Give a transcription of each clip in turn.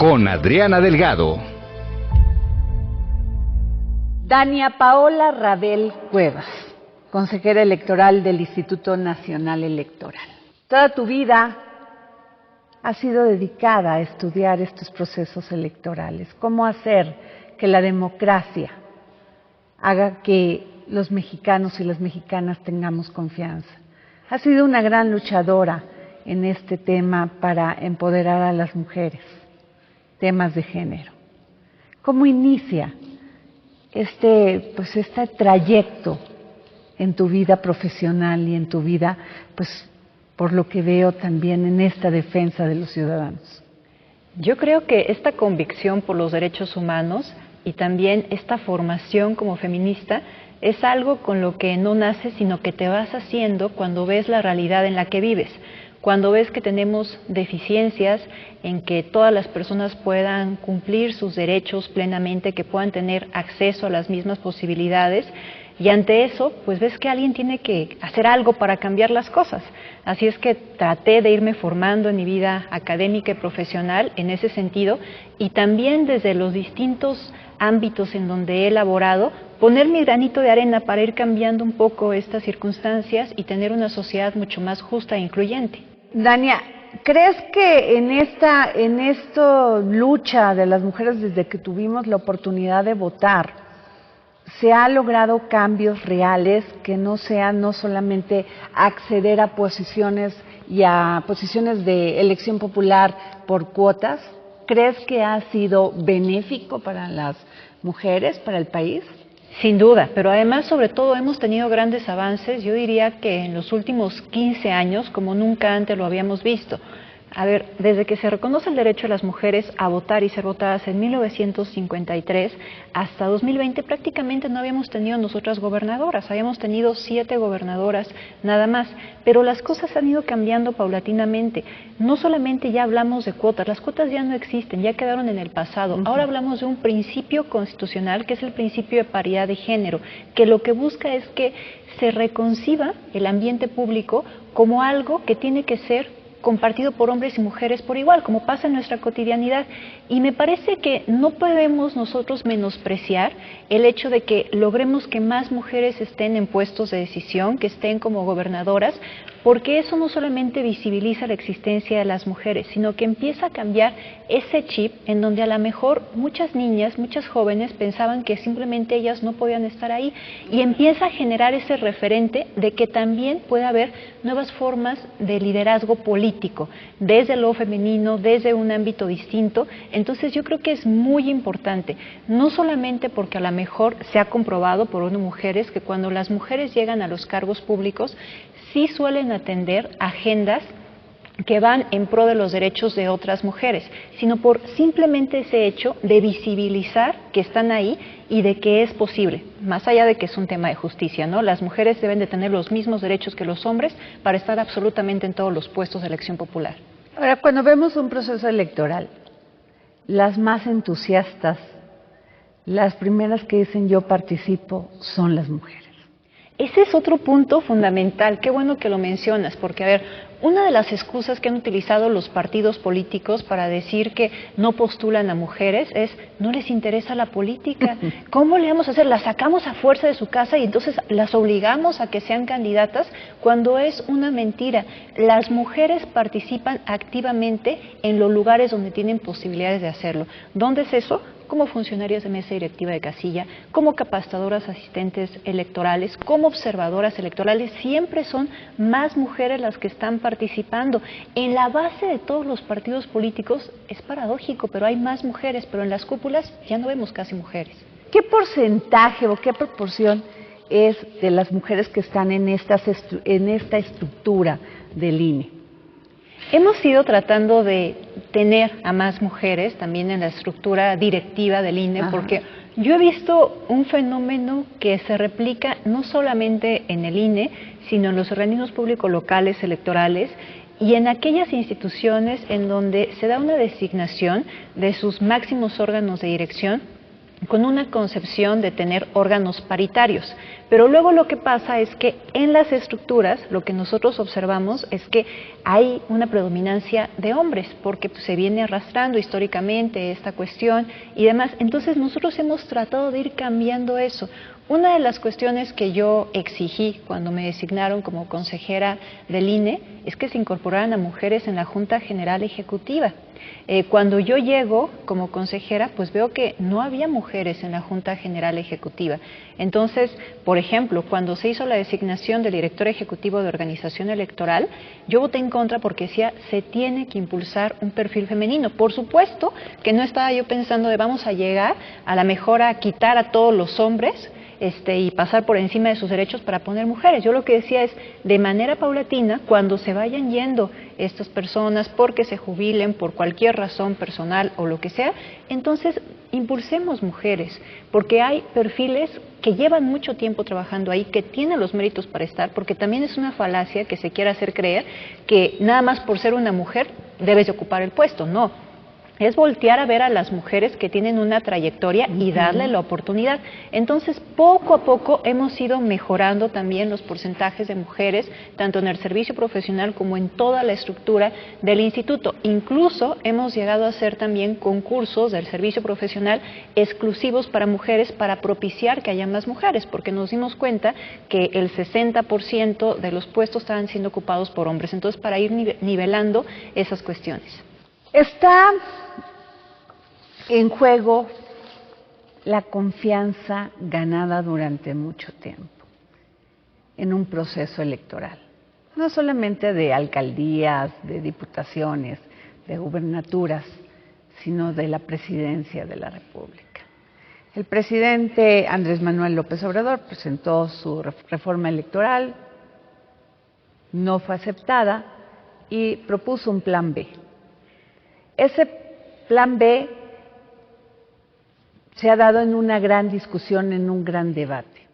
con Adriana Delgado. Dania Paola Rabel Cuevas, consejera electoral del Instituto Nacional Electoral. Toda tu vida ha sido dedicada a estudiar estos procesos electorales. ¿Cómo hacer que la democracia haga que los mexicanos y las mexicanas tengamos confianza? Has sido una gran luchadora en este tema para empoderar a las mujeres, temas de género. ¿Cómo inicia este trayecto en tu vida profesional y en tu vida, por lo que veo también en esta defensa de los ciudadanos? Yo creo que esta convicción por los derechos humanos y también esta formación como feminista es algo con lo que no naces, sino que te vas haciendo cuando ves la realidad en la que vives. Cuando ves que tenemos deficiencias en que todas las personas puedan cumplir sus derechos plenamente, que puedan tener acceso a las mismas posibilidades, y ante eso, pues ves que alguien tiene que hacer algo para cambiar las cosas. Así es que traté de irme formando en mi vida académica y profesional en ese sentido, y también desde los distintos ámbitos en donde he elaborado, poner mi granito de arena para ir cambiando un poco estas circunstancias y tener una sociedad mucho más justa e incluyente. Dania, ¿crees que en esta lucha de las mujeres desde que tuvimos la oportunidad de votar, se ha logrado cambios reales que no sean no solamente acceder a posiciones y a posiciones de elección popular por cuotas? ¿Crees que ha sido benéfico para las mujeres, para el país? Sin duda, pero además, sobre todo, hemos tenido grandes avances, yo diría que en los últimos 15 años, como nunca antes lo habíamos visto. A ver, desde que se reconoce el derecho de las mujeres a votar y ser votadas en 1953 hasta 2020, prácticamente no habíamos tenido nosotras gobernadoras, habíamos tenido 7 gobernadoras nada más, pero las cosas han ido cambiando paulatinamente. No solamente ya hablamos de cuotas, las cuotas ya no existen, ya quedaron en el pasado. Ahora hablamos de un principio constitucional que es el principio de paridad de género, que lo que busca es que se reconciba el ambiente público como algo que tiene que ser compartido por hombres y mujeres por igual, como pasa en nuestra cotidianidad. Y me parece que no podemos nosotros menospreciar el hecho de que logremos que más mujeres estén en puestos de decisión, que estén como gobernadoras, porque eso no solamente visibiliza la existencia de las mujeres, sino que empieza a cambiar ese chip en donde a lo mejor muchas niñas, muchas jóvenes pensaban que simplemente ellas no podían estar ahí, y empieza a generar ese referente de que también puede haber nuevas formas de liderazgo político, desde lo femenino, desde un ámbito distinto. Entonces yo creo que es muy importante, no solamente porque a lo mejor se ha comprobado por unas mujeres que cuando las mujeres llegan a los cargos públicos, sí suelen atender agendas que van en pro de los derechos de otras mujeres, sino por simplemente ese hecho de visibilizar que están ahí y de que es posible, más allá de que es un tema de justicia, ¿no? Las mujeres deben de tener los mismos derechos que los hombres para estar absolutamente en todos los puestos de elección popular. Ahora, cuando vemos un proceso electoral, las más entusiastas, las primeras que dicen yo participo, son las mujeres. Ese es otro punto fundamental, qué bueno que lo mencionas, porque a ver, una de las excusas que han utilizado los partidos políticos para decir que no postulan a mujeres es, no les interesa la política. ¿Cómo le vamos a hacer? ¿Las sacamos a fuerza de su casa y entonces las obligamos a que sean candidatas? Cuando es una mentira. Las mujeres participan activamente en los lugares donde tienen posibilidades de hacerlo. ¿Dónde es eso? Como funcionarias de mesa directiva de casilla, como capacitadoras asistentes electorales, como observadoras electorales, siempre son más mujeres las que están participando. En la base de todos los partidos políticos es paradójico, pero hay más mujeres, pero en las cúpulas ya no vemos casi mujeres. ¿Qué porcentaje o qué proporción es de las mujeres que están en esta estructura del INE? Hemos ido tratando de tener a más mujeres también en la estructura directiva del INE, porque yo he visto un fenómeno que se replica no solamente en el INE, sino en los organismos públicos locales electorales y en aquellas instituciones en donde se da una designación de sus máximos órganos de dirección con una concepción de tener órganos paritarios. Pero luego lo que pasa es que en las estructuras lo que nosotros observamos es que hay una predominancia de hombres, porque pues, se viene arrastrando históricamente esta cuestión y demás. Entonces nosotros hemos tratado de ir cambiando eso. Una de las cuestiones que yo exigí cuando me designaron como consejera del INE es que se incorporaran a mujeres en la Junta General Ejecutiva. Cuando yo llego como consejera, pues veo que no había mujeres en la Junta General Ejecutiva. Entonces, por ejemplo, cuando se hizo la designación del director ejecutivo de organización electoral, yo voté en contra porque decía, se tiene que impulsar un perfil femenino. Por supuesto que no estaba yo pensando de vamos a llegar a la mejor a quitar a todos los hombres, y pasar por encima de sus derechos para poner mujeres. Yo lo que decía es, de manera paulatina, cuando se vayan yendo estas personas porque se jubilen por cualquier razón personal o lo que sea, entonces impulsemos mujeres, porque hay perfiles que llevan mucho tiempo trabajando ahí, que tienen los méritos para estar, porque también es una falacia que se quiera hacer creer que nada más por ser una mujer debes de ocupar el puesto. No. Es voltear a ver a las mujeres que tienen una trayectoria y darle la oportunidad. Entonces, poco a poco hemos ido mejorando también los porcentajes de mujeres, tanto en el servicio profesional como en toda la estructura del instituto. Incluso hemos llegado a hacer también concursos del servicio profesional exclusivos para mujeres para propiciar que haya más mujeres, porque nos dimos cuenta que el 60% de los puestos estaban siendo ocupados por hombres. Entonces, para ir nivelando esas cuestiones. Está en juego la confianza ganada durante mucho tiempo en un proceso electoral, no solamente de alcaldías, de diputaciones, de gubernaturas, sino de la presidencia de la República. El presidente Andrés Manuel López Obrador presentó su reforma electoral, no fue aceptada y propuso un plan B. Ese plan B se ha dado en una gran discusión, en un gran debate.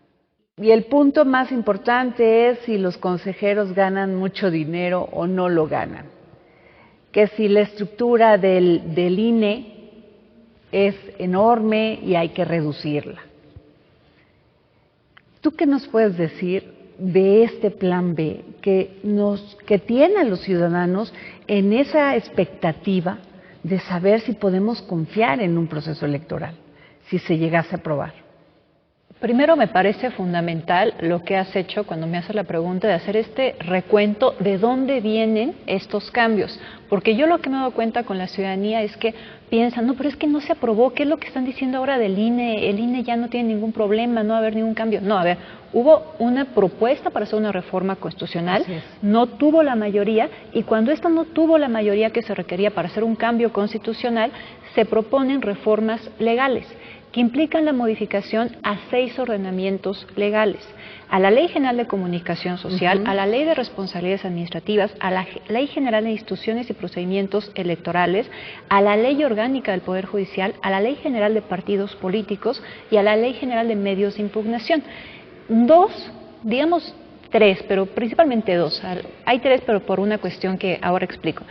Y el punto más importante es si los consejeros ganan mucho dinero o no lo ganan. Que si la estructura del INE es enorme y hay que reducirla. ¿Tú qué nos puedes decir de este plan B que tiene a los ciudadanos en esa expectativa de saber si podemos confiar en un proceso electoral, si se llegase a aprobar? Primero, me parece fundamental lo que has hecho cuando me haces la pregunta de hacer este recuento de dónde vienen estos cambios, porque yo lo que me he dado cuenta con la ciudadanía es que piensan, no, pero es que no se aprobó, ¿qué es lo que están diciendo ahora del INE? El INE ya no tiene ningún problema, no va a haber ningún cambio. No, a ver, hubo una propuesta para hacer una reforma constitucional, no tuvo la mayoría, y cuando esta no tuvo la mayoría que se requería para hacer un cambio constitucional, se proponen reformas legales que implican la modificación a 6 ordenamientos legales: a la Ley General de Comunicación Social, a la Ley de Responsabilidades Administrativas, a la Ley General de Instituciones y Procedimientos Electorales, a la Ley Orgánica del Poder Judicial, a la Ley General de Partidos Políticos y a la Ley General de Medios de Impugnación. 3, pero principalmente 2. Hay 3, pero por una cuestión que ahora explico.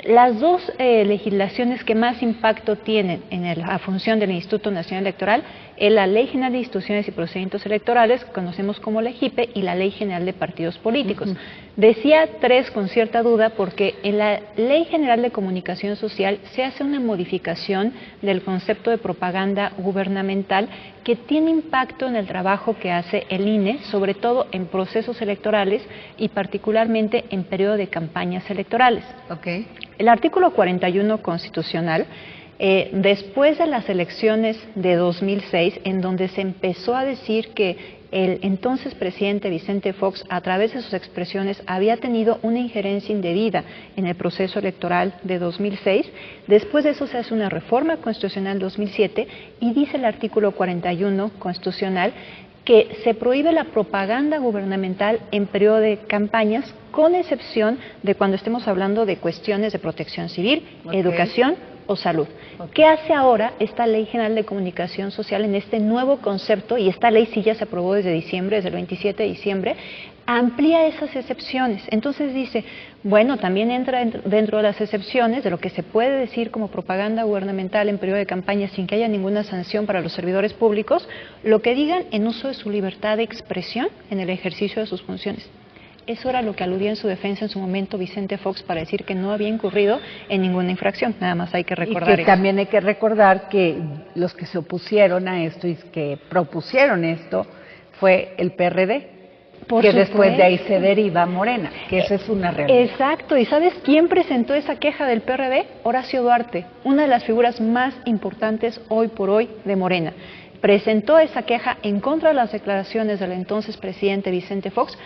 Las 2 legislaciones que más impacto tienen en la función del Instituto Nacional Electoral es la Ley General de Instituciones y Procedimientos Electorales, que conocemos como LEGIPE, y la Ley General de Partidos Políticos. Decía 3 con cierta duda porque en la Ley General de Comunicación Social se hace una modificación del concepto de propaganda gubernamental que tiene impacto en el trabajo que hace el INE, sobre todo en procesos electorales y particularmente en periodo de campañas electorales. Okay. El artículo 41 constitucional, después de las elecciones de 2006, en donde se empezó a decir que el entonces presidente Vicente Fox, a través de sus expresiones, había tenido una injerencia indebida en el proceso electoral de 2006. Después de eso se hace una reforma constitucional 2007 y dice el artículo 41 constitucional que se prohíbe la propaganda gubernamental en periodo de campañas, con excepción de cuando estemos hablando de cuestiones de protección civil, educación o salud. ¿Qué hace ahora esta Ley General de Comunicación Social en este nuevo concepto? Y esta ley sí ya se aprobó desde diciembre, desde el 27 de diciembre, amplía esas excepciones. Entonces dice, bueno, también entra dentro de las excepciones de lo que se puede decir como propaganda gubernamental en periodo de campaña sin que haya ninguna sanción para los servidores públicos, lo que digan en uso de su libertad de expresión en el ejercicio de sus funciones. Eso era lo que aludía en su defensa en su momento Vicente Fox para decir que no había incurrido en ninguna infracción. Nada más hay que recordar y que eso. También hay que recordar que los que se opusieron a esto y que propusieron esto fue el PRD. Que después de ahí se deriva Morena, que esa es una realidad. Exacto, ¿y sabes quién presentó esa queja del PRD? Horacio Duarte, una de las figuras más importantes hoy por hoy de Morena. Presentó esa queja en contra de las declaraciones del entonces presidente Vicente Fox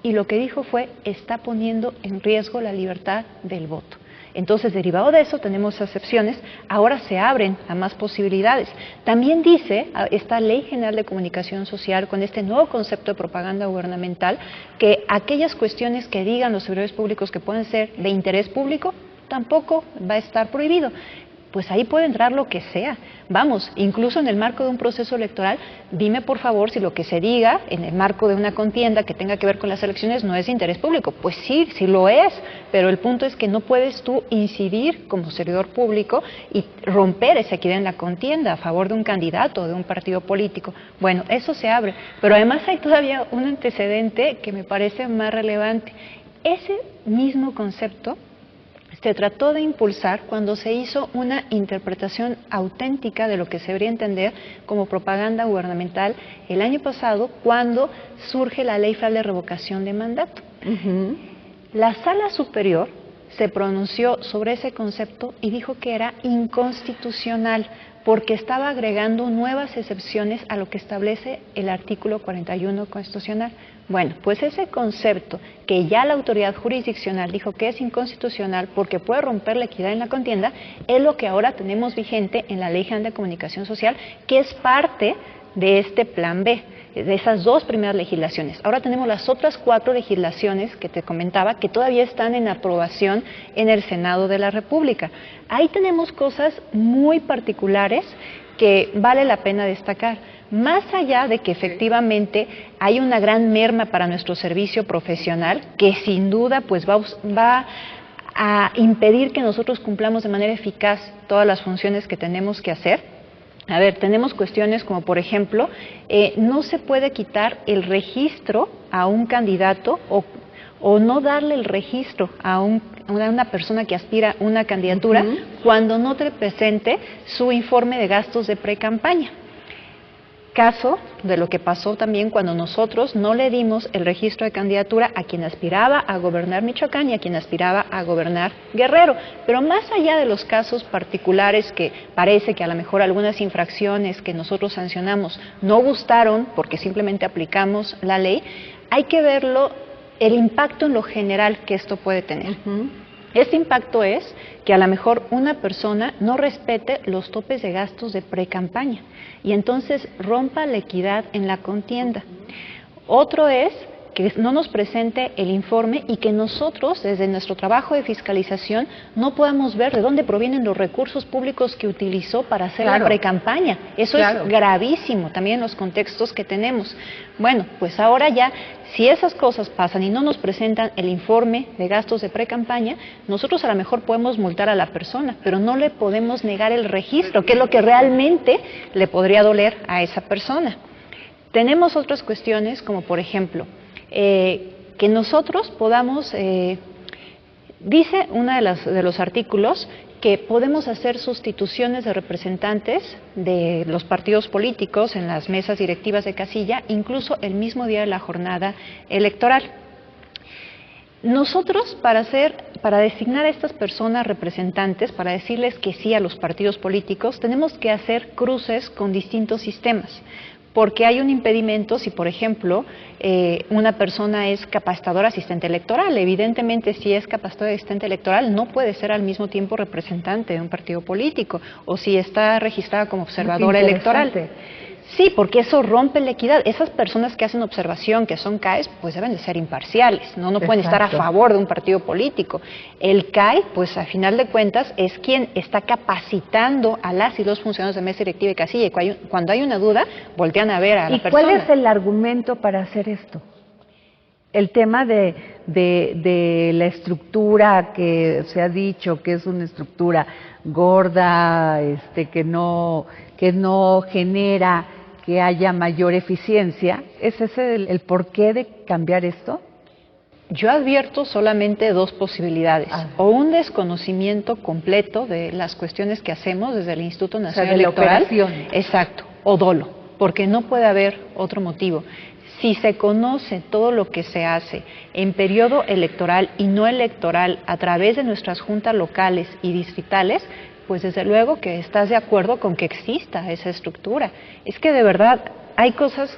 y lo que dijo fue, está poniendo en riesgo la libertad del voto. Entonces, derivado de eso, tenemos excepciones, ahora se abren a más posibilidades. También dice esta Ley General de Comunicación Social, con este nuevo concepto de propaganda gubernamental, que aquellas cuestiones que digan los servidores públicos que pueden ser de interés público, tampoco va a estar prohibido. Pues ahí puede entrar lo que sea. Vamos, incluso en el marco de un proceso electoral, dime por favor si lo que se diga en el marco de una contienda que tenga que ver con las elecciones no es de interés público. Pues sí, sí lo es, pero el punto es que no puedes tú incidir como servidor público y romper esa equidad en la contienda a favor de un candidato o de un partido político. Bueno, eso se abre, pero además hay todavía un antecedente que me parece más relevante. Ese mismo concepto se trató de impulsar cuando se hizo una interpretación auténtica de lo que se debería entender como propaganda gubernamental el año pasado, cuando surge la Ley Federal de Revocación de Mandato. La Sala Superior se pronunció sobre ese concepto y dijo que era inconstitucional porque estaba agregando nuevas excepciones a lo que establece el artículo 41 constitucional. Bueno, pues ese concepto que ya la autoridad jurisdiccional dijo que es inconstitucional porque puede romper la equidad en la contienda, es lo que ahora tenemos vigente en la Ley General de Comunicación Social, que es parte de este Plan B, de esas dos primeras legislaciones. Ahora tenemos las otras 4 legislaciones que te comentaba que todavía están en aprobación en el Senado de la República. Ahí tenemos cosas muy particulares que vale la pena destacar. Más allá de que efectivamente hay una gran merma para nuestro servicio profesional, que sin duda pues va a impedir que nosotros cumplamos de manera eficaz todas las funciones que tenemos que hacer. A ver, tenemos cuestiones como, por ejemplo, no se puede quitar el registro a un candidato o no darle el registro a una persona que aspira a una candidatura cuando no te presente su informe de gastos de pre-campaña. Caso de lo que pasó también cuando nosotros no le dimos el registro de candidatura a quien aspiraba a gobernar Michoacán y a quien aspiraba a gobernar Guerrero. Pero más allá de los casos particulares que parece que a lo mejor algunas infracciones que nosotros sancionamos no gustaron porque simplemente aplicamos la ley, hay que verlo, el impacto en lo general que esto puede tener. Este impacto es que a lo mejor una persona no respete los topes de gastos de pre-campaña y entonces rompa la equidad en la contienda. Otro es que no nos presente el informe y que nosotros, desde nuestro trabajo de fiscalización, no podamos ver de dónde provienen los recursos públicos que utilizó para hacer la pre-campaña. Eso es gravísimo también en los contextos que tenemos. Bueno, pues ahora ya, si esas cosas pasan y no nos presentan el informe de gastos de pre-campaña, nosotros a lo mejor podemos multar a la persona, pero no le podemos negar el registro, que es lo que realmente le podría doler a esa persona. Tenemos otras cuestiones como, por ejemplo, que nosotros podamos, dice uno de los artículos, que podemos hacer sustituciones de representantes de los partidos políticos en las mesas directivas de casilla, incluso el mismo día de la jornada electoral. Nosotros, para designar a estas personas representantes, para decirles que sí a los partidos políticos, tenemos que hacer cruces con distintos sistemas. Porque hay un impedimento si, por ejemplo, una persona es capacitadora asistente electoral. Evidentemente, si es capacitadora asistente electoral, no puede ser al mismo tiempo representante de un partido político, o si está registrada como observadora electoral. Sí, porque eso rompe la equidad. Esas personas que hacen observación, que son CAEs, pues deben de ser imparciales, no pueden estar a favor de un partido político. El CAE, pues a final de cuentas, es quien está capacitando a las y los funcionarios de mesa directiva y casilla, y cuando hay una duda, voltean a ver a la persona. ¿Y cuál es el argumento para hacer esto? el tema de la estructura que se ha dicho que es una estructura gorda, que no genera que haya mayor eficiencia, ¿es ese el porqué de cambiar esto? Yo advierto solamente dos posibilidades, o un desconocimiento completo de las cuestiones que hacemos desde el Instituto Nacional Electoral, exacto, o dolo, porque no puede haber otro motivo. Si se conoce todo lo que se hace en periodo electoral y no electoral a través de nuestras juntas locales y distritales, pues desde luego que estás de acuerdo con que exista esa estructura. Es que de verdad hay cosas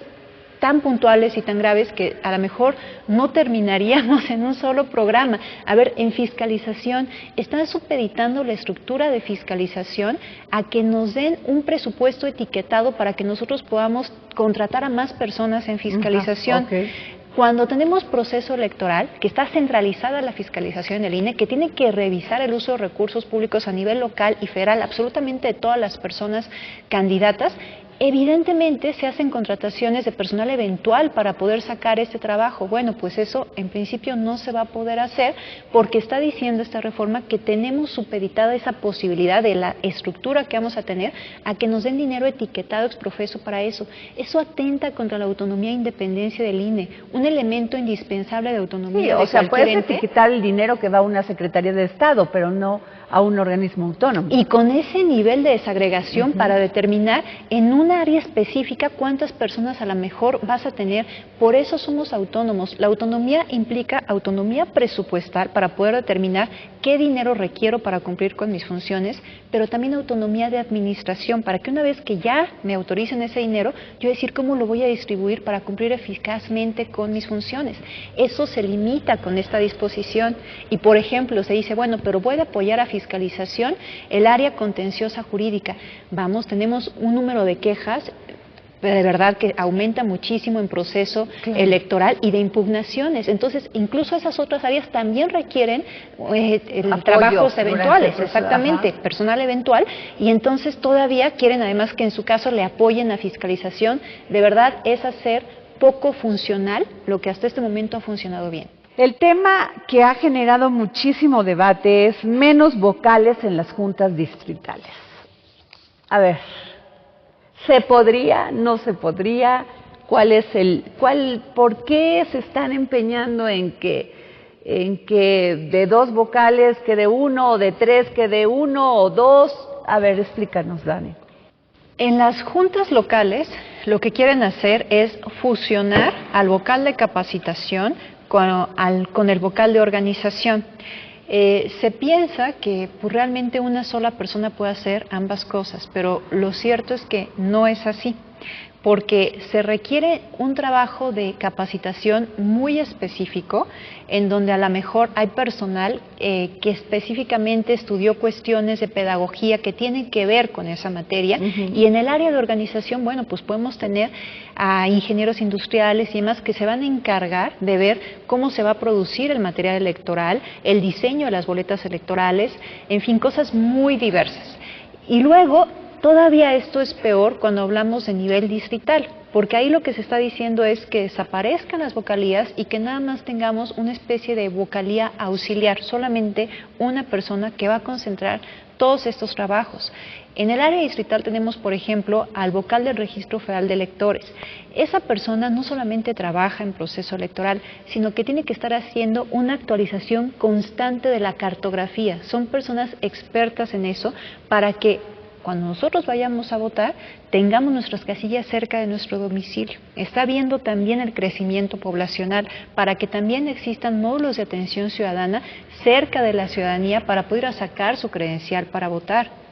tan puntuales y tan graves que a lo mejor no terminaríamos en un solo programa. A ver, en fiscalización, están supeditando la estructura de fiscalización a que nos den un presupuesto etiquetado para que nosotros podamos contratar a más personas en fiscalización. Okay. Cuando tenemos proceso electoral, que está centralizada la fiscalización en el INE, que tiene que revisar el uso de recursos públicos a nivel local y federal, absolutamente de todas las personas candidatas, evidentemente se hacen contrataciones de personal eventual para poder sacar este trabajo. Bueno, pues eso en principio no se va a poder hacer porque está diciendo esta reforma que tenemos supeditada esa posibilidad de la estructura que vamos a tener a que nos den dinero etiquetado ex profeso para eso. Eso atenta contra la autonomía e independencia del INE, un elemento indispensable de autonomía. Sí, o sea, puedes etiquetar el dinero que va a una Secretaría de Estado, pero no a un organismo autónomo. Y con ese nivel de desagregación para determinar en un área específica cuántas personas a lo mejor vas a tener. Por eso somos autónomos. La autonomía implica autonomía presupuestal para poder determinar qué dinero requiero para cumplir con mis funciones, pero también autonomía de administración para que una vez que ya me autoricen ese dinero, yo decir cómo lo voy a distribuir para cumplir eficazmente con mis funciones. Eso se limita con esta disposición y, por ejemplo, se dice, bueno, pero voy a apoyar a fiscalización el área contenciosa jurídica. Vamos, tenemos un número de quejas de verdad que aumenta muchísimo en proceso electoral y de impugnaciones. Entonces, incluso esas otras áreas también requieren trabajos eventuales, exactamente, personal eventual, y entonces todavía quieren además que en su caso le apoyen a fiscalización. De verdad es hacer poco funcional lo que hasta este momento ha funcionado bien. El tema que ha generado muchísimo debate es menos vocales en las juntas distritales. A ver, ¿se podría? ¿No se podría? ¿Por qué se están empeñando en que de 2 vocales quede 1, o de 3 quede 1 o 2? A ver, explícanos, Dani. En las juntas locales lo que quieren hacer es fusionar al vocal de capacitación con el vocal de organización. Se piensa que pues, realmente una sola persona puede hacer ambas cosas, pero lo cierto es que no es así, porque se requiere un trabajo de capacitación muy específico, en donde a lo mejor hay personal que específicamente estudió cuestiones de pedagogía que tienen que ver con esa materia, y en el área de organización, bueno, pues podemos tener a ingenieros industriales y demás que se van a encargar de ver cómo se va a producir el material electoral, el diseño de las boletas electorales, en fin, cosas muy diversas. Y luego, todavía esto es peor cuando hablamos de nivel distrital, porque ahí lo que se está diciendo es que desaparezcan las vocalías y que nada más tengamos una especie de vocalía auxiliar, solamente una persona que va a concentrar todos estos trabajos. En el área distrital tenemos, por ejemplo, al vocal del Registro Federal de Electores. Esa persona no solamente trabaja en proceso electoral, sino que tiene que estar haciendo una actualización constante de la cartografía. Son personas expertas en eso para que cuando nosotros vayamos a votar, tengamos nuestras casillas cerca de nuestro domicilio. Está viendo también el crecimiento poblacional para que también existan módulos de atención ciudadana cerca de la ciudadanía para poder sacar su credencial para votar.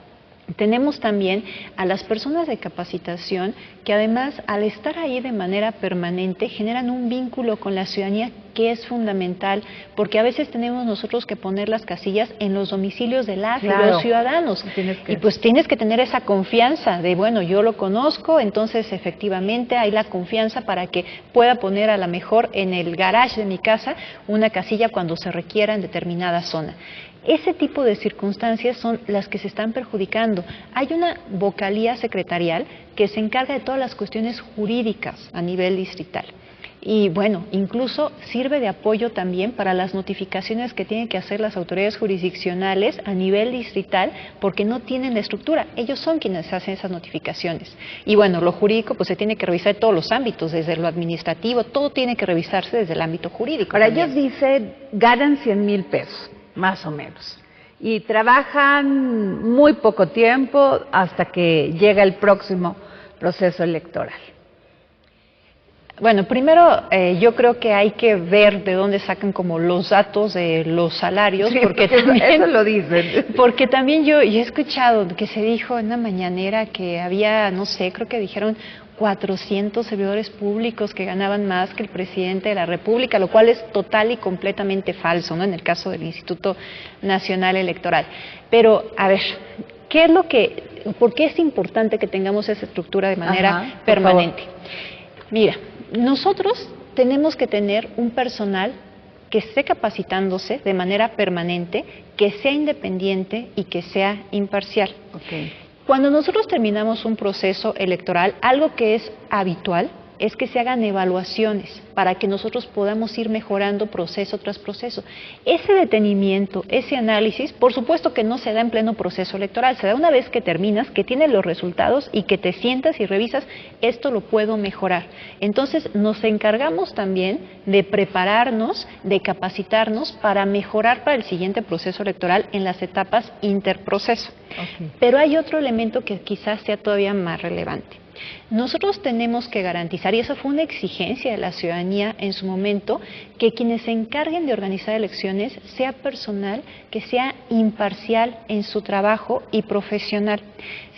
Tenemos también a las personas de capacitación que además al estar ahí de manera permanente generan un vínculo con la ciudadanía que es fundamental, porque a veces tenemos nosotros que poner las casillas en los domicilios de las y los ciudadanos, y pues tienes que tener esa confianza de, bueno, yo lo conozco, entonces efectivamente hay la confianza para que pueda poner a lo mejor en el garage de mi casa una casilla cuando se requiera en determinada zona. Ese tipo de circunstancias son las que se están perjudicando. Hay una vocalía secretarial que se encarga de todas las cuestiones jurídicas a nivel distrital. Y bueno, incluso sirve de apoyo también para las notificaciones que tienen que hacer las autoridades jurisdiccionales a nivel distrital, porque no tienen la estructura. Ellos son quienes hacen esas notificaciones. Y bueno, lo jurídico pues se tiene que revisar en todos los ámbitos, desde lo administrativo, todo tiene que revisarse desde el ámbito jurídico. Ahora, ellos dicen, ganan 100,000 pesos, más o menos, y trabajan muy poco tiempo hasta que llega el próximo proceso electoral. Bueno, primero yo creo que hay que ver de dónde sacan como los datos de los salarios, sí, porque también, eso lo dicen. Porque también yo he escuchado que se dijo en una mañanera que había, no sé, creo que dijeron 400 servidores públicos que ganaban más que el presidente de la República, lo cual es total y completamente falso, ¿no? En el caso del Instituto Nacional Electoral. Pero, a ver, ¿por qué es importante que tengamos esa estructura de manera permanente? Mira, nosotros tenemos que tener un personal que esté capacitándose de manera permanente, que sea independiente y que sea imparcial. Okay. Cuando nosotros terminamos un proceso electoral, algo que es habitual es que se hagan evaluaciones para que nosotros podamos ir mejorando proceso tras proceso. Ese detenimiento, ese análisis, por supuesto que no se da en pleno proceso electoral, se da una vez que terminas, que tienes los resultados y que te sientas y revisas, esto lo puedo mejorar. Entonces nos encargamos también de prepararnos, de capacitarnos para mejorar para el siguiente proceso electoral en las etapas interproceso. Okay. Pero hay otro elemento que quizás sea todavía más relevante. Nosotros tenemos que garantizar, y esa fue una exigencia de la ciudadanía en su momento, que quienes se encarguen de organizar elecciones sea personal que sea imparcial en su trabajo y profesional.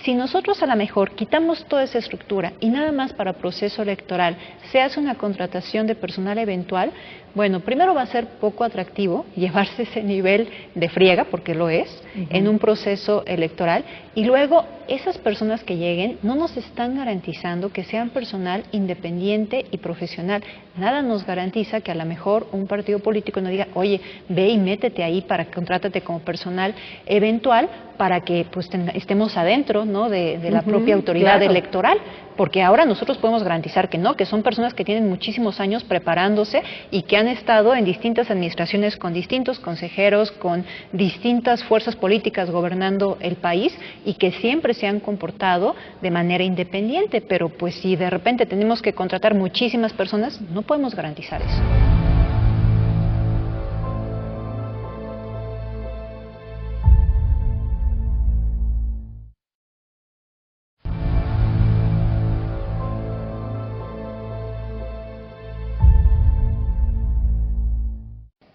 Si nosotros a lo mejor quitamos toda esa estructura y nada más para proceso electoral se hace una contratación de personal eventual, bueno, primero va a ser poco atractivo llevarse ese nivel de friega, porque lo es, en un proceso electoral, y luego esas personas que lleguen no nos están garantizando que sean personal independiente y profesional. Nada nos garantiza que a lo mejor un partido político nos diga, oye, ve y métete ahí para que contrátate como personal eventual para que pues estemos adentro, ¿no?, de la propia autoridad electoral, porque ahora nosotros podemos garantizar que no, que son personas que tienen muchísimos años preparándose y que han estado en distintas administraciones con distintos consejeros, con distintas fuerzas políticas gobernando el país y que siempre se han comportado de manera independiente, pero pues si de repente tenemos que contratar muchísimas personas, no podemos garantizar eso.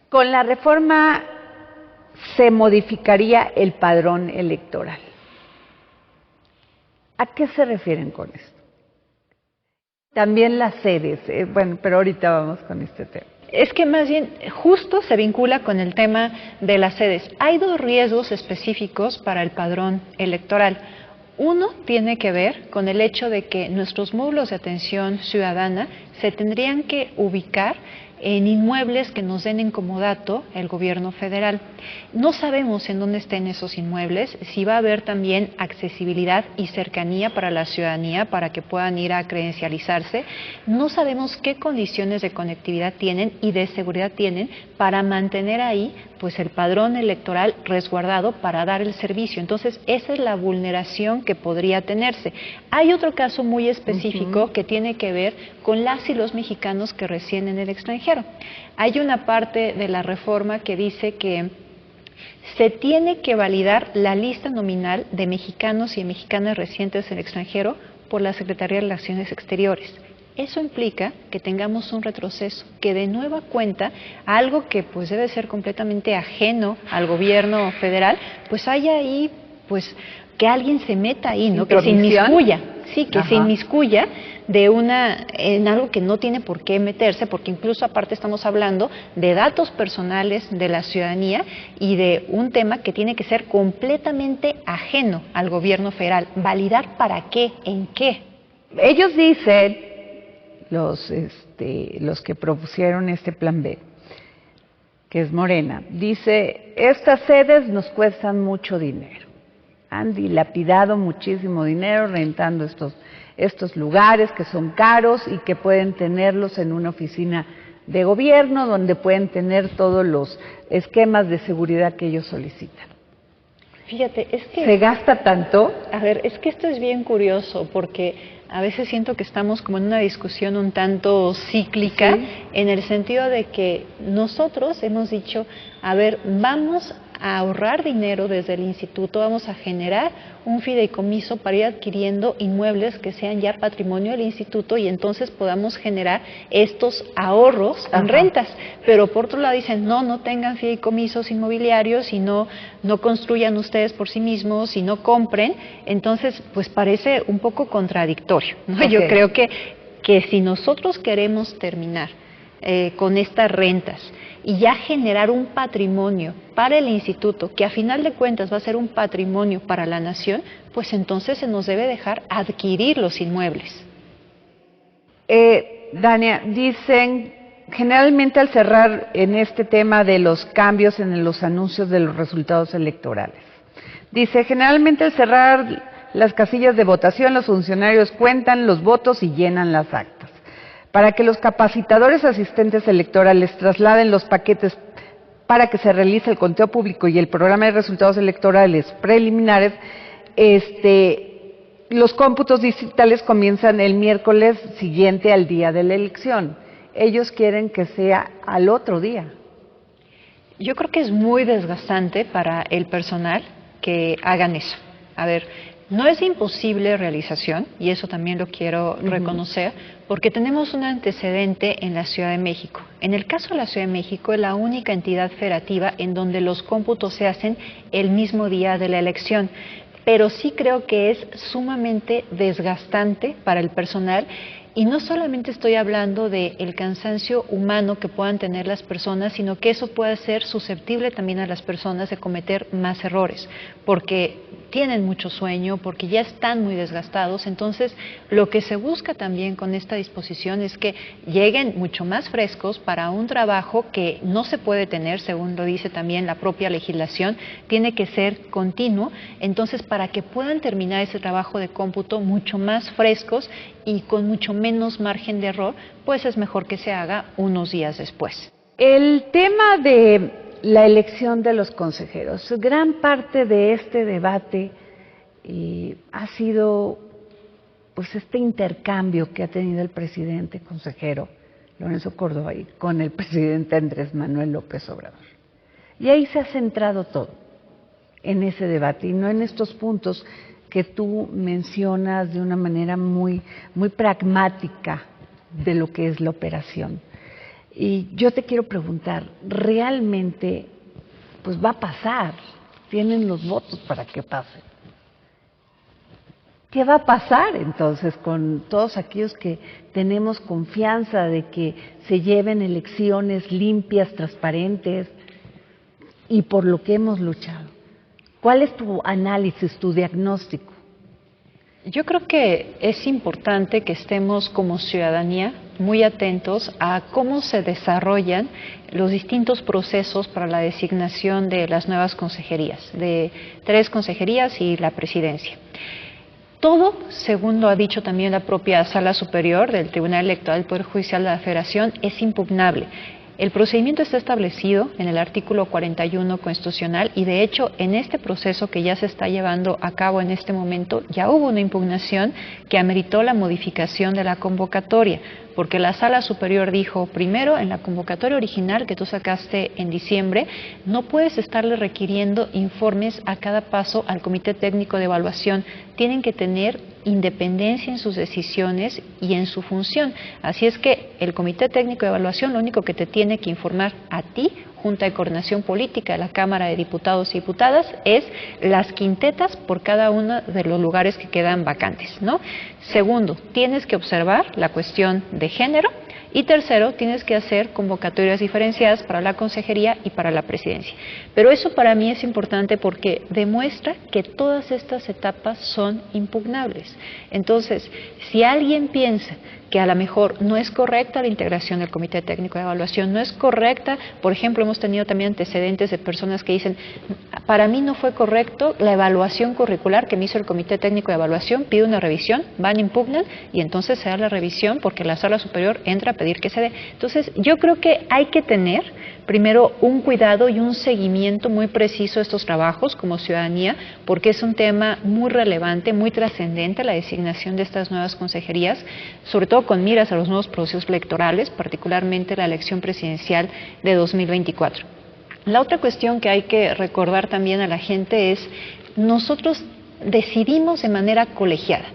Con la reforma se modificaría el padrón electoral. ¿A qué se refieren con esto? También las sedes, bueno, pero ahorita vamos con este tema. Es que más bien justo se vincula con el tema de las sedes. Hay dos riesgos específicos para el padrón electoral. Uno tiene que ver con el hecho de que nuestros módulos de atención ciudadana se tendrían que ubicar en inmuebles que nos den en comodato el gobierno federal. No sabemos en dónde estén esos inmuebles, si va a haber también accesibilidad y cercanía para la ciudadanía para que puedan ir a credencializarse. No sabemos qué condiciones de conectividad tienen y de seguridad tienen para mantener ahí pues el padrón electoral resguardado para dar el servicio. Entonces, esa es la vulneración que podría tenerse. Hay otro caso muy específico que tiene que ver con las y los mexicanos que residen en el extranjero. Hay una parte de la reforma que dice que se tiene que validar la lista nominal de mexicanos y mexicanas residentes en el extranjero por la Secretaría de Relaciones Exteriores. Eso implica que tengamos un retroceso, que de nueva cuenta, algo que pues debe ser completamente ajeno al gobierno federal, pues haya ahí, pues que alguien se meta ahí, ¿no? Que se inmiscuya, sí, que se inmiscuya en algo que no tiene por qué meterse, porque incluso aparte estamos hablando de datos personales de la ciudadanía y de un tema que tiene que ser completamente ajeno al gobierno federal. ¿Validar para qué? ¿En qué? Ellos dicen, los que propusieron este plan B, que es Morena, dice, estas sedes nos cuestan mucho dinero. han dilapidado muchísimo dinero rentando estos lugares que son caros y que pueden tenerlos en una oficina de gobierno donde pueden tener todos los esquemas de seguridad que ellos solicitan. Fíjate, es que... ¿Se gasta tanto? A ver, es que esto es bien curioso porque a veces siento que estamos como en una discusión un tanto cíclica, ¿sí? En el sentido de que nosotros hemos dicho, a ver, vamos a ahorrar dinero desde el instituto, vamos a generar un fideicomiso para ir adquiriendo inmuebles que sean ya patrimonio del instituto y entonces podamos generar estos ahorros en rentas. Pero por otro lado dicen, no tengan fideicomisos inmobiliarios y no construyan ustedes por sí mismos y no compren. Entonces, pues parece un poco contradictorio, ¿no? Okay. Yo creo que si nosotros queremos terminar con estas rentas y ya generar un patrimonio para el instituto, que a final de cuentas va a ser un patrimonio para la nación, pues entonces se nos debe dejar adquirir los inmuebles. Dania, dicen, generalmente al cerrar en este tema de los cambios en los anuncios de los resultados electorales, dice, generalmente al cerrar las casillas de votación, los funcionarios cuentan los votos y llenan las actas. Para que los capacitadores asistentes electorales trasladen los paquetes para que se realice el conteo público y el programa de resultados electorales preliminares, los cómputos digitales comienzan el miércoles siguiente al día de la elección. Ellos quieren que sea al otro día. Yo creo que es muy desgastante para el personal que hagan eso. A ver, no es de imposible realización, y eso también lo quiero reconocer, porque tenemos un antecedente en la Ciudad de México. En el caso de la Ciudad de México, es la única entidad federativa en donde los cómputos se hacen el mismo día de la elección. Pero sí creo que es sumamente desgastante para el personal. Y no solamente estoy hablando del cansancio humano que puedan tener las personas, sino que eso puede ser susceptible también a las personas de cometer más errores, porque tienen mucho sueño, porque ya están muy desgastados. Entonces, lo que se busca también con esta disposición es que lleguen mucho más frescos para un trabajo que no se puede tener, según lo dice también la propia legislación, tiene que ser continuo. Entonces, para que puedan terminar ese trabajo de cómputo mucho más frescos y con mucho menos margen de error, pues es mejor que se haga unos días después. El tema de la elección de los consejeros, gran parte de este debate ha sido pues este intercambio que ha tenido el presidente consejero Lorenzo Córdoba y con el presidente Andrés Manuel López Obrador. Y ahí se ha centrado todo, en ese debate, y no en estos puntos que tú mencionas de una manera muy pragmática de lo que es la operación. Y yo te quiero preguntar, ¿realmente pues va a pasar? ¿Tienen los votos para que pase? ¿Qué va a pasar entonces con todos aquellos que tenemos confianza de que se lleven elecciones limpias, transparentes y por lo que hemos luchado? ¿Cuál es tu análisis, tu diagnóstico? Yo creo que es importante que estemos como ciudadanía muy atentos a cómo se desarrollan los distintos procesos para la designación de las nuevas consejerías, de 3 consejerías y la presidencia. Todo, según lo ha dicho también la propia Sala Superior del Tribunal Electoral del Poder Judicial de la Federación, es impugnable. El procedimiento está establecido en el artículo 41 constitucional y de hecho en este proceso que ya se está llevando a cabo en este momento ya hubo una impugnación que ameritó la modificación de la convocatoria, porque la Sala Superior dijo, primero, en la convocatoria original que tú sacaste en diciembre, no puedes estarle requiriendo informes a cada paso al Comité Técnico de Evaluación, tienen que tener independencia en sus decisiones y en su función. Así es que el Comité Técnico de Evaluación lo único que te tiene que informar a ti, Junta de Coordinación Política de la Cámara de Diputados y Diputadas, es las quintetas por cada uno de los lugares que quedan vacantes, ¿no? Segundo, tienes que observar la cuestión de género Y tercero, tienes que hacer convocatorias diferenciadas para la consejería y para la presidencia. Pero eso para mí es importante porque demuestra que todas estas etapas son impugnables. Entonces, si alguien piensa que a lo mejor no es correcta la integración del Comité Técnico de Evaluación, no es correcta, por ejemplo, hemos tenido también antecedentes de personas que dicen, para mí no fue correcto la evaluación curricular que me hizo el Comité Técnico de Evaluación, pide una revisión, van, impugnan y entonces se da la revisión porque la sala superior entra a pedir que se dé. Entonces, yo creo que hay que tener primero un cuidado y un seguimiento muy preciso de estos trabajos como ciudadanía, porque es un tema muy relevante, muy trascendente la designación de estas nuevas consejerías, sobre todo con miras a los nuevos procesos electorales, particularmente la elección presidencial de 2024. La otra cuestión que hay que recordar también a la gente es, nosotros decidimos de manera colegiada.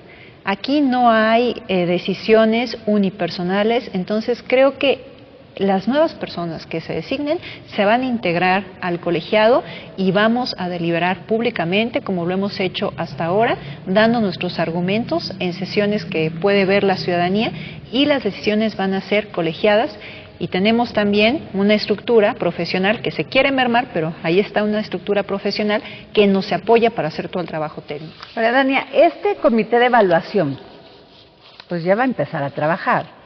Aquí no hay decisiones unipersonales, entonces creo que las nuevas personas que se designen se van a integrar al colegiado y vamos a deliberar públicamente, como lo hemos hecho hasta ahora, dando nuestros argumentos en sesiones que puede ver la ciudadanía y las decisiones van a ser colegiadas. Y tenemos también una estructura profesional que se quiere mermar, pero ahí está una estructura profesional que nos apoya para hacer todo el trabajo técnico. Ahora, Dania, este comité de evaluación, pues ya va a empezar a trabajar.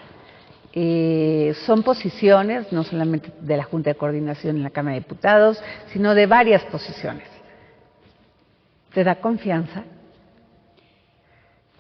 Son posiciones, no solamente de la Junta de Coordinación en la Cámara de Diputados, sino de varias posiciones. ¿Te da confianza?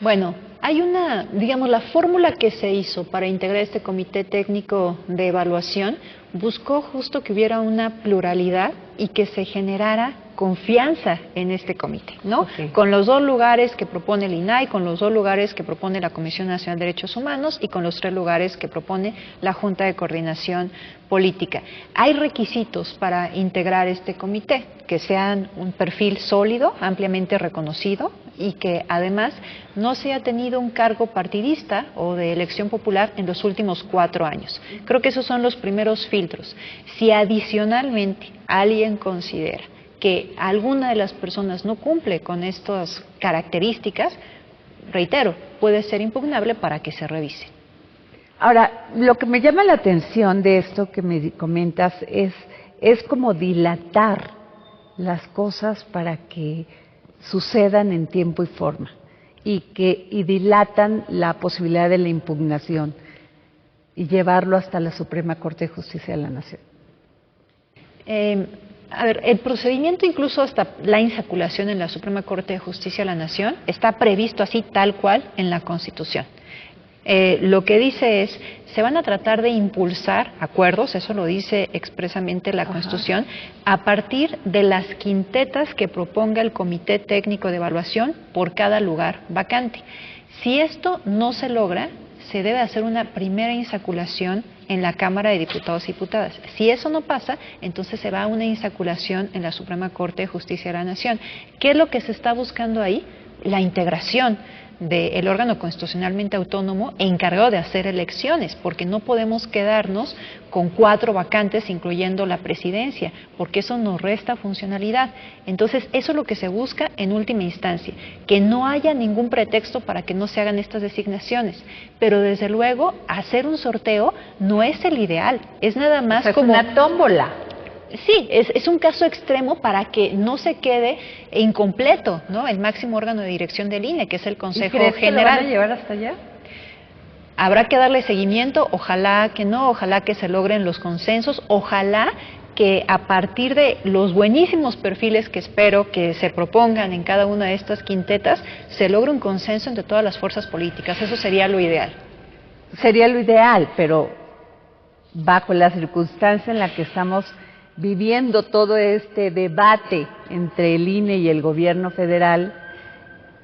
Bueno, hay una, digamos, la fórmula que se hizo para integrar este comité técnico de evaluación buscó justo que hubiera una pluralidad y que se generara confianza en este comité, ¿no? Okay. Con los 2 lugares que propone el INAI, con los 2 lugares que propone la Comisión Nacional de Derechos Humanos y con los 3 lugares que propone la Junta de Coordinación Política. Hay requisitos para integrar este comité, que sean un perfil sólido, ampliamente reconocido y que además no se haya tenido un cargo partidista o de elección popular en los últimos 4 años. Creo que esos son los primeros filtros. Si adicionalmente alguien considera que alguna de las personas no cumple con estas características, reitero, puede ser impugnable para que se revise. Ahora, lo que me llama la atención de esto que me comentas es como dilatar las cosas para que sucedan en tiempo y forma y dilatan la posibilidad de la impugnación y llevarlo hasta la Suprema Corte de Justicia de la Nación. A ver, el procedimiento incluso hasta la insaculación en la Suprema Corte de Justicia de la Nación está previsto así tal cual en la Constitución. Lo que dice es, se van a tratar de impulsar acuerdos, eso lo dice expresamente la Constitución, a partir de las quintetas que proponga el Comité Técnico de Evaluación por cada lugar vacante. Si esto no se logra, se debe hacer una primera insaculación en la Cámara de Diputados y Diputadas. Si eso no pasa, entonces se va a una insaculación en la Suprema Corte de Justicia de la Nación. ¿Qué es lo que se está buscando ahí? La integración del órgano constitucionalmente autónomo encargado de hacer elecciones, porque no podemos quedarnos con 4 vacantes, incluyendo la presidencia, porque eso nos resta funcionalidad. Entonces, eso es lo que se busca en última instancia, que no haya ningún pretexto para que no se hagan estas designaciones, pero desde luego, hacer un sorteo no es el ideal, es nada más como una tómbola. Sí, es un caso extremo para que no se quede incompleto, ¿no? El máximo órgano de dirección del INE, que es el Consejo General. General. ¿Que lo van a llevar hasta allá? Habrá que darle seguimiento, ojalá que no, ojalá que se logren los consensos, ojalá que a partir de los buenísimos perfiles que espero que se propongan en cada una de estas quintetas, se logre un consenso entre todas las fuerzas políticas, eso sería lo ideal. Sería lo ideal, pero bajo la circunstancia en la que estamos viviendo todo este debate entre el INE y el gobierno federal,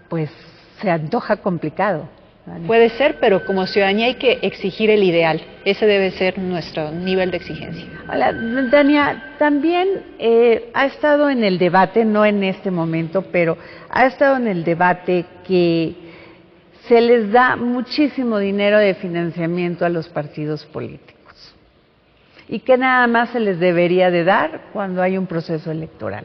pues se antoja complicado. ¿Vale? Puede ser, pero como ciudadanía hay que exigir el ideal. Ese debe ser nuestro nivel de exigencia. Hola, Dania, también ha estado en el debate, no en este momento, pero ha estado en el debate que se les da muchísimo dinero de financiamiento a los partidos políticos y que nada más se les debería de dar cuando hay un proceso electoral.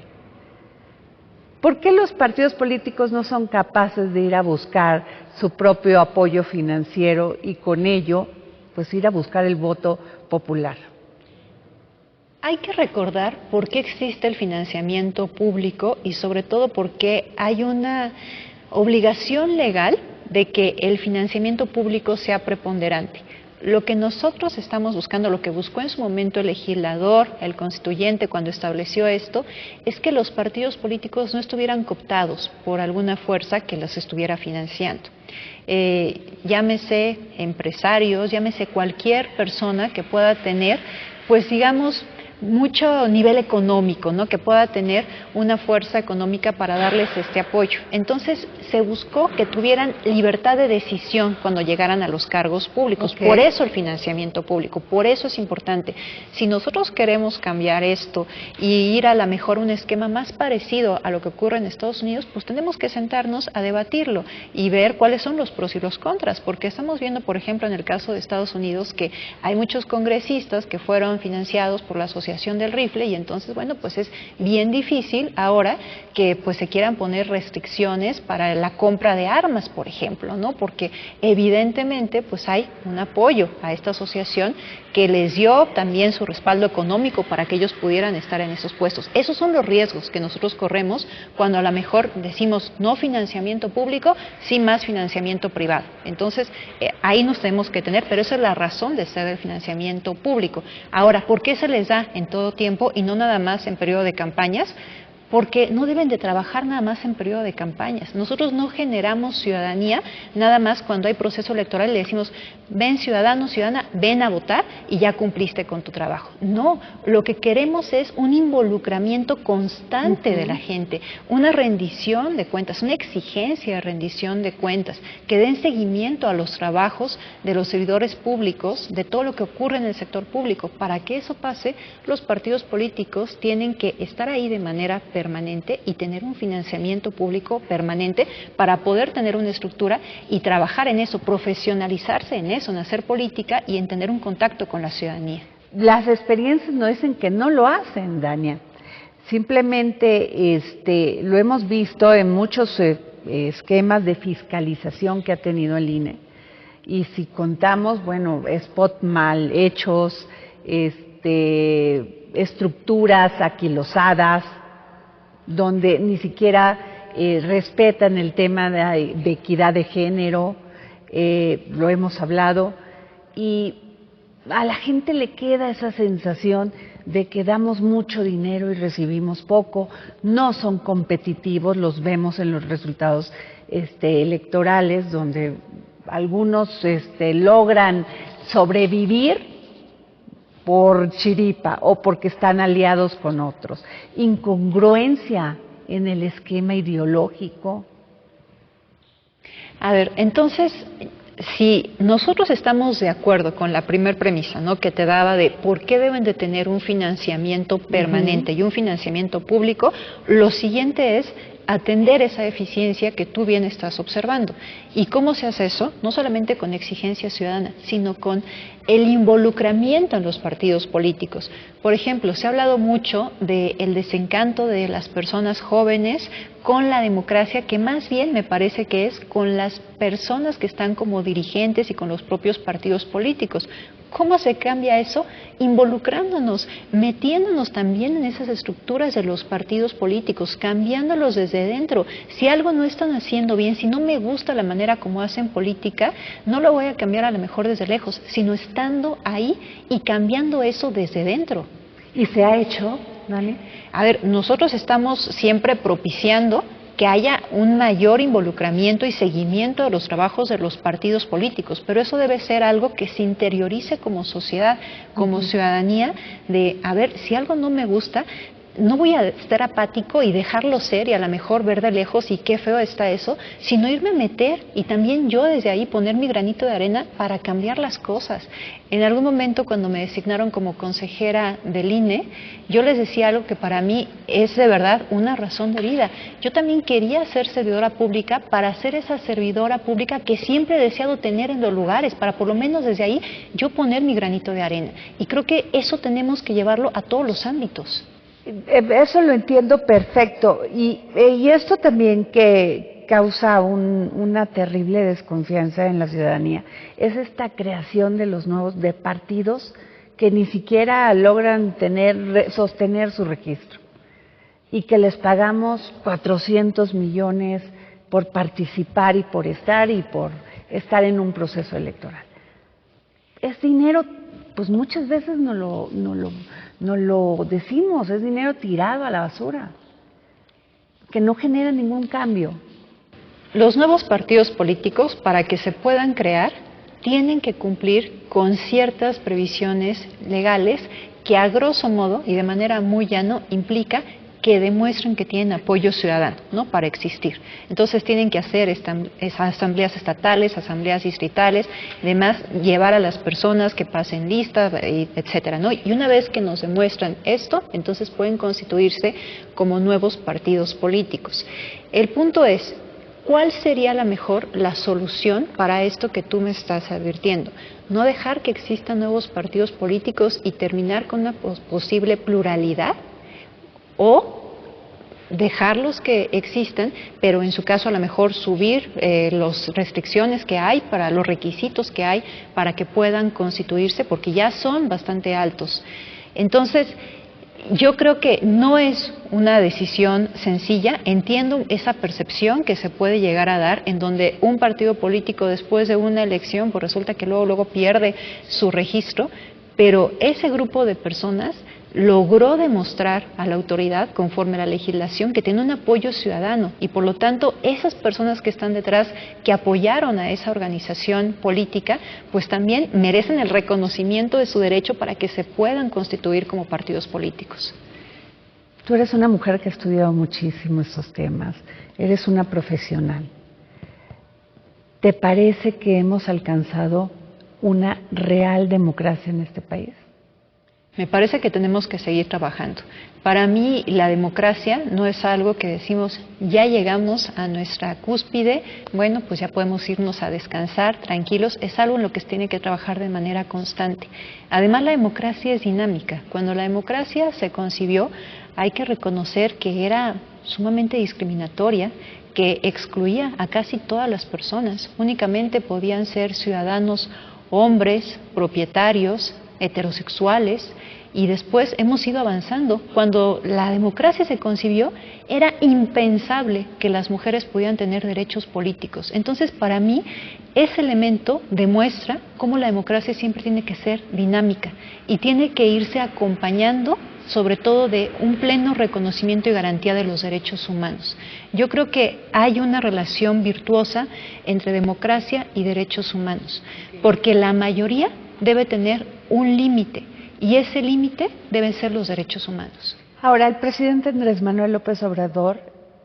¿Por qué los partidos políticos no son capaces de ir a buscar su propio apoyo financiero y con ello pues ir a buscar el voto popular. Hay que recordar por qué existe el financiamiento público y sobre todo por qué hay una obligación legal de que el financiamiento público sea preponderante. Lo que nosotros estamos buscando, lo que buscó en su momento el legislador, el constituyente cuando estableció esto, es que los partidos políticos no estuvieran cooptados por alguna fuerza que los estuviera financiando. Llámese empresarios, llámese cualquier persona que pueda tener, pues digamos, mucho nivel económico, ¿no? Que pueda tener una fuerza económica para darles este apoyo. Entonces se buscó que tuvieran libertad de decisión cuando llegaran a los cargos públicos. Por eso el financiamiento público, por eso es importante. Si nosotros queremos cambiar esto y ir a la mejor un esquema más parecido a lo que ocurre en Estados Unidos, pues tenemos que sentarnos a debatirlo y ver cuáles son los pros y los contras, porque estamos viendo, por ejemplo, en el caso de Estados Unidos, que hay muchos congresistas que fueron financiados por la Asociación del Rifle y entonces, bueno, pues es bien difícil ahora que pues se quieran poner restricciones para la compra de armas, por ejemplo, ¿no? Porque evidentemente pues hay un apoyo a esta asociación que les dio también su respaldo económico para que ellos pudieran estar en esos puestos. Esos son los riesgos que nosotros corremos cuando a lo mejor decimos no financiamiento público, sí más financiamiento privado. Entonces, ahí nos tenemos que tener, pero esa es la razón de ser el financiamiento público. Ahora, ¿por qué se les da en todo tiempo y no nada más en periodo de campañas? Porque no deben de trabajar nada más en periodo de campañas. Nosotros no generamos ciudadanía nada más cuando hay proceso electoral y le decimos, ven ciudadano, ciudadana, ven a votar y ya cumpliste con tu trabajo. No, lo que queremos es un involucramiento constante de la gente, una rendición de cuentas, una exigencia de rendición de cuentas, que den seguimiento a los trabajos de los servidores públicos, de todo lo que ocurre en el sector público. Para que eso pase, los partidos políticos tienen que estar ahí de manera permanente y tener un financiamiento público permanente para poder tener una estructura y trabajar en eso, profesionalizarse en eso, en hacer política y en tener un contacto con la ciudadanía. Las experiencias no dicen que no lo hacen, Dania. Simplemente lo hemos visto en muchos esquemas de fiscalización que ha tenido el INE. Y si contamos, bueno, spot mal hechos, estructuras aquilosadas, donde ni siquiera respetan el tema de equidad de género, lo hemos hablado, y a la gente le queda esa sensación de que damos mucho dinero y recibimos poco, no son competitivos, los vemos en los resultados electorales, donde algunos logran sobrevivir por chiripa o porque están aliados con otros. Incongruencia en el esquema ideológico. A ver, entonces, si nosotros estamos de acuerdo con la primer premisa, ¿no?, que te daba de por qué deben de tener un financiamiento permanente y un financiamiento público, lo siguiente es atender esa eficiencia que tú bien estás observando. ¿Y cómo se hace eso? No solamente con exigencia ciudadana, sino con el involucramiento en los partidos políticos. Por ejemplo, se ha hablado mucho del desencanto de las personas jóvenes con la democracia, que más bien me parece que es con las personas que están como dirigentes y con los propios partidos políticos. ¿Cómo se cambia eso? Involucrándonos, metiéndonos también en esas estructuras de los partidos políticos, cambiándolos desde dentro. Si algo no están haciendo bien, si no me gusta la manera como hacen política, no lo voy a cambiar a lo mejor desde lejos, sino estando ahí y cambiando eso desde dentro. ¿Y se ha hecho, Dani? A ver, nosotros estamos siempre propiciando que haya un mayor involucramiento y seguimiento de los trabajos de los partidos políticos, pero eso debe ser algo que se interiorice como sociedad, como ciudadanía, de, a ver, si algo no me gusta, no voy a estar apático y dejarlo ser y a lo mejor ver de lejos y qué feo está eso, sino irme a meter y también yo desde ahí poner mi granito de arena para cambiar las cosas. En algún momento cuando me designaron como consejera del INE, yo les decía algo que para mí es de verdad una razón de vida. Yo también quería ser servidora pública para ser esa servidora pública que siempre he deseado tener en los lugares, para por lo menos desde ahí yo poner mi granito de arena. Y creo que eso tenemos que llevarlo a todos los ámbitos. Eso lo entiendo perfecto y esto también que causa una terrible desconfianza en la ciudadanía es esta creación de los nuevos de partidos que ni siquiera logran sostener su registro y que les pagamos 400 millones por participar y por estar en un proceso electoral. Es dinero, pues muchas veces no lo decimos, es dinero tirado a la basura, que no genera ningún cambio. Los nuevos partidos políticos, para que se puedan crear, tienen que cumplir con ciertas previsiones legales que a grosso modo y de manera muy llano implica que demuestren que tienen apoyo ciudadano, ¿no?, para existir. Entonces tienen que hacer asambleas estatales, asambleas distritales, además llevar a las personas que pasen listas, etcétera, ¿no? Y una vez que nos demuestran esto, entonces pueden constituirse como nuevos partidos políticos. El punto es, ¿cuál sería la solución para esto que tú me estás advirtiendo? No dejar que existan nuevos partidos políticos y terminar con una posible pluralidad, o dejarlos que existan, pero en su caso a lo mejor subir las restricciones que hay, para los requisitos que hay para que puedan constituirse, porque ya son bastante altos. Entonces, yo creo que no es una decisión sencilla. Entiendo esa percepción que se puede llegar a dar en donde un partido político después de una elección pues resulta que luego pierde su registro, pero ese grupo de personas logró demostrar a la autoridad, conforme a la legislación, que tiene un apoyo ciudadano y por lo tanto esas personas que están detrás, que apoyaron a esa organización política, pues también merecen el reconocimiento de su derecho para que se puedan constituir como partidos políticos. Tú eres una mujer que ha estudiado muchísimo estos temas, eres una profesional. ¿Te parece que hemos alcanzado una real democracia en este país? Me parece que tenemos que seguir trabajando. Para mí, la democracia no es algo que decimos, ya llegamos a nuestra cúspide, bueno, pues ya podemos irnos a descansar tranquilos. Es algo en lo que se tiene que trabajar de manera constante. Además, la democracia es dinámica. Cuando la democracia se concibió, hay que reconocer que era sumamente discriminatoria, que excluía a casi todas las personas. Únicamente podían ser ciudadanos hombres, propietarios, heterosexuales, y después hemos ido avanzando. Cuando la democracia se concibió, era impensable que las mujeres pudieran tener derechos políticos. Entonces, para mí, ese elemento demuestra cómo la democracia siempre tiene que ser dinámica y tiene que irse acompañando, sobre todo, de un pleno reconocimiento y garantía de los derechos humanos. Yo creo que hay una relación virtuosa entre democracia y derechos humanos, porque la mayoría debe tener un límite, y ese límite deben ser los derechos humanos. Ahora, el presidente Andrés Manuel López Obrador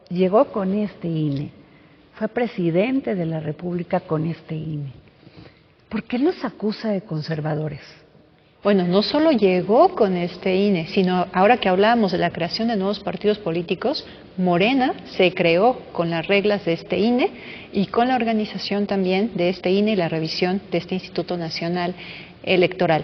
llegó con este INE, fue presidente de la República con este INE. ¿Por qué nos acusa de conservadores? Bueno, no solo llegó con este INE, sino ahora que hablábamos de la creación de nuevos partidos políticos, Morena se creó con las reglas de este INE y con la organización también de este INE y la revisión de este Instituto Nacional Electoral.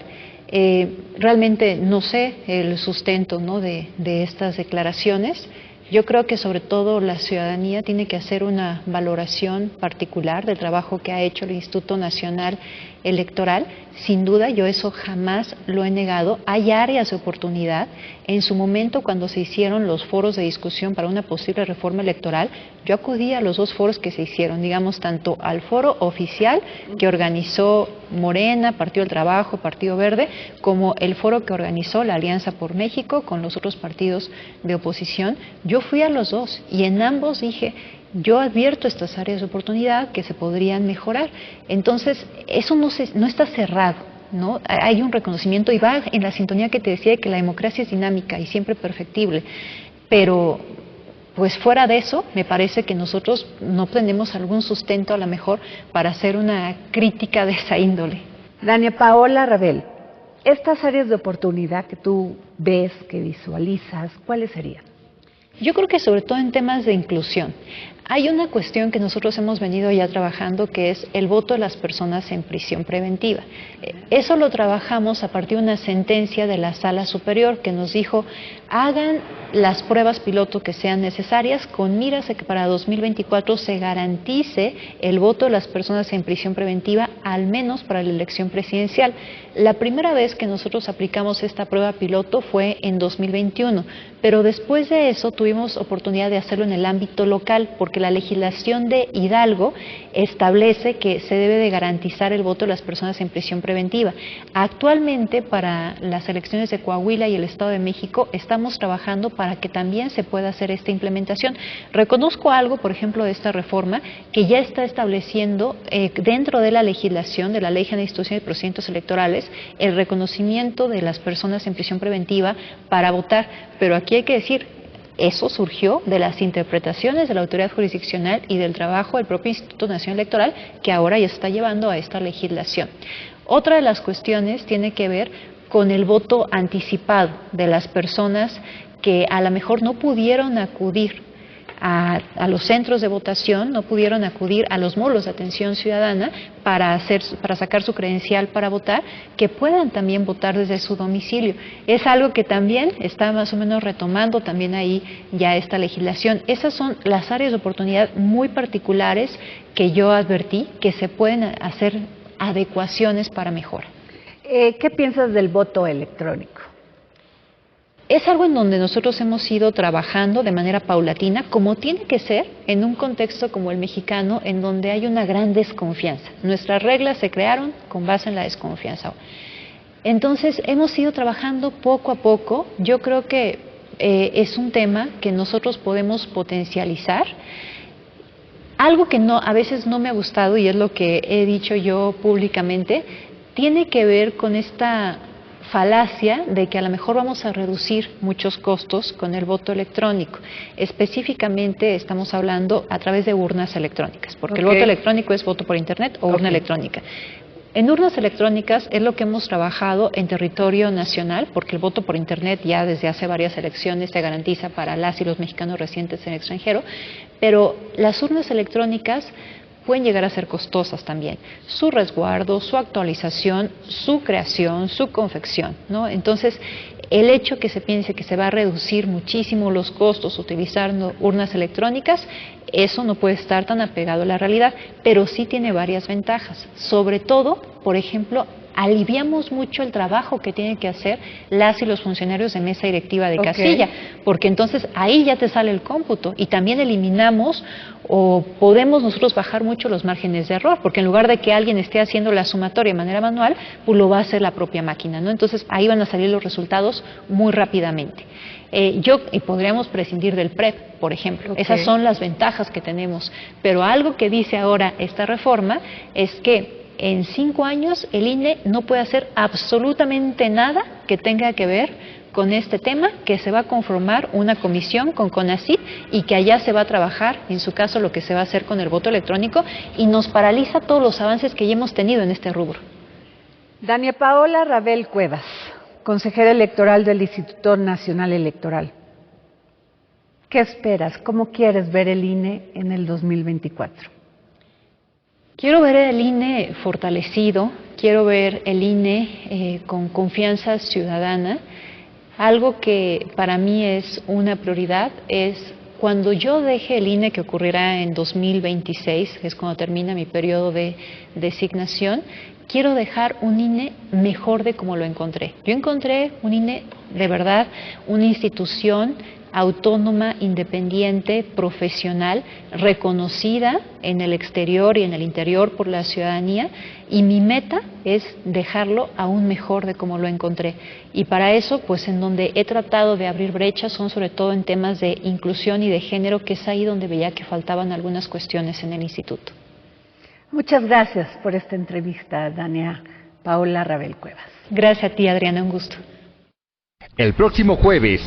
Realmente no sé el sustento, ¿no?, de estas declaraciones. Yo creo que sobre todo la ciudadanía tiene que hacer una valoración particular del trabajo que ha hecho el Instituto Nacional Electoral. Sin duda, yo eso jamás lo he negado. Hay áreas de oportunidad. En su momento, cuando se hicieron los foros de discusión para una posible reforma electoral, yo acudí a los dos foros que se hicieron, digamos, tanto al foro oficial que organizó Morena, Partido del Trabajo, Partido Verde, como el foro que organizó la Alianza por México con los otros partidos de oposición. Yo fui a los dos y en ambos dije, yo advierto estas áreas de oportunidad que se podrían mejorar. Entonces, eso no está cerrado, ¿no? Hay un reconocimiento y va en la sintonía que te decía de que la democracia es dinámica y siempre perfectible. Pero, pues fuera de eso, me parece que nosotros no tenemos algún sustento a lo mejor para hacer una crítica de esa índole. Dania Paola Rabel, estas áreas de oportunidad que tú ves, que visualizas, ¿cuáles serían? Yo creo que sobre todo en temas de inclusión. Hay una cuestión que nosotros hemos venido ya trabajando, que es el voto de las personas en prisión preventiva. Eso lo trabajamos a partir de una sentencia de la Sala Superior que nos dijo: hagan las pruebas piloto que sean necesarias con miras a que para 2024 se garantice el voto de las personas en prisión preventiva, al menos para la elección presidencial. La primera vez que nosotros aplicamos esta prueba piloto fue en 2021, pero después de eso tuvimos oportunidad de hacerlo en el ámbito local, porque la legislación de Hidalgo establece que se debe de garantizar el voto de las personas en prisión preventiva. Actualmente, para las elecciones de Coahuila y el Estado de México, estamos trabajando para que también se pueda hacer esta implementación. Reconozco algo, por ejemplo, de esta reforma, que ya está estableciendo dentro de la legislación de la Ley General de Instituciones y Procedimientos Electorales el reconocimiento de las personas en prisión preventiva para votar, pero aquí hay que decir, eso surgió de las interpretaciones de la autoridad jurisdiccional y del trabajo del propio Instituto Nacional Electoral, que ahora ya está llevando a esta legislación. Otra de las cuestiones tiene que ver con el voto anticipado de las personas que a lo mejor no pudieron acudir a los centros de votación, no pudieron acudir a los módulos de atención ciudadana para sacar su credencial para votar, que puedan también votar desde su domicilio. Es algo que también está más o menos retomando también ahí ya esta legislación. Esas son las áreas de oportunidad muy particulares que yo advertí que se pueden hacer adecuaciones para mejora. ¿Qué piensas del voto electrónico? Es algo en donde nosotros hemos ido trabajando de manera paulatina, como tiene que ser en un contexto como el mexicano, en donde hay una gran desconfianza. Nuestras reglas se crearon con base en la desconfianza. Entonces, hemos ido trabajando poco a poco. Yo creo que es un tema que nosotros podemos potencializar. Algo que a veces no me ha gustado, y es lo que he dicho yo públicamente, tiene que ver con esta falacia de que a lo mejor vamos a reducir muchos costos con el voto electrónico. Específicamente estamos hablando a través de urnas electrónicas, porque el voto electrónico es voto por internet o urna electrónica. En urnas electrónicas es lo que hemos trabajado en territorio nacional, porque el voto por internet ya desde hace varias elecciones se garantiza para las y los mexicanos residentes en el extranjero, pero las urnas electrónicas pueden llegar a ser costosas también. Su resguardo, su actualización, su creación, su confección, ¿no? Entonces, el hecho que se piense que se va a reducir muchísimo los costos utilizando urnas electrónicas, eso no puede estar tan apegado a la realidad, pero sí tiene varias ventajas. Sobre todo, por ejemplo, aliviamos mucho el trabajo que tienen que hacer las y los funcionarios de mesa directiva de casilla, porque entonces ahí ya te sale el cómputo y también eliminamos o podemos nosotros bajar mucho los márgenes de error, porque en lugar de que alguien esté haciendo la sumatoria de manera manual, pues lo va a hacer la propia máquina, ¿no? Entonces ahí van a salir los resultados muy rápidamente. Y podríamos prescindir del PREP, por ejemplo. Esas son las ventajas que tenemos, pero algo que dice ahora esta reforma es que en 5 años el INE no puede hacer absolutamente nada que tenga que ver con este tema, que se va a conformar una comisión con CONACYT y que allá se va a trabajar, en su caso, lo que se va a hacer con el voto electrónico, y nos paraliza todos los avances que ya hemos tenido en este rubro. Dania Paola Rabel Cuevas, consejera electoral del Instituto Nacional Electoral. ¿Qué esperas? ¿Cómo quieres ver el INE en el 2024? Quiero ver el INE fortalecido, quiero ver el INE con confianza ciudadana. Algo que para mí es una prioridad es cuando yo deje el INE, que ocurrirá en 2026, que es cuando termina mi periodo de designación, quiero dejar un INE mejor de como lo encontré. Yo encontré un INE de verdad, una institución autónoma, independiente, profesional, reconocida en el exterior y en el interior por la ciudadanía, y mi meta es dejarlo aún mejor de como lo encontré. Y para eso, pues en donde he tratado de abrir brechas son sobre todo en temas de inclusión y de género, que es ahí donde veía que faltaban algunas cuestiones en el instituto. Muchas gracias por esta entrevista, Dania Paola Rabel Cuevas. Gracias a ti, Adriana, un gusto. El próximo jueves,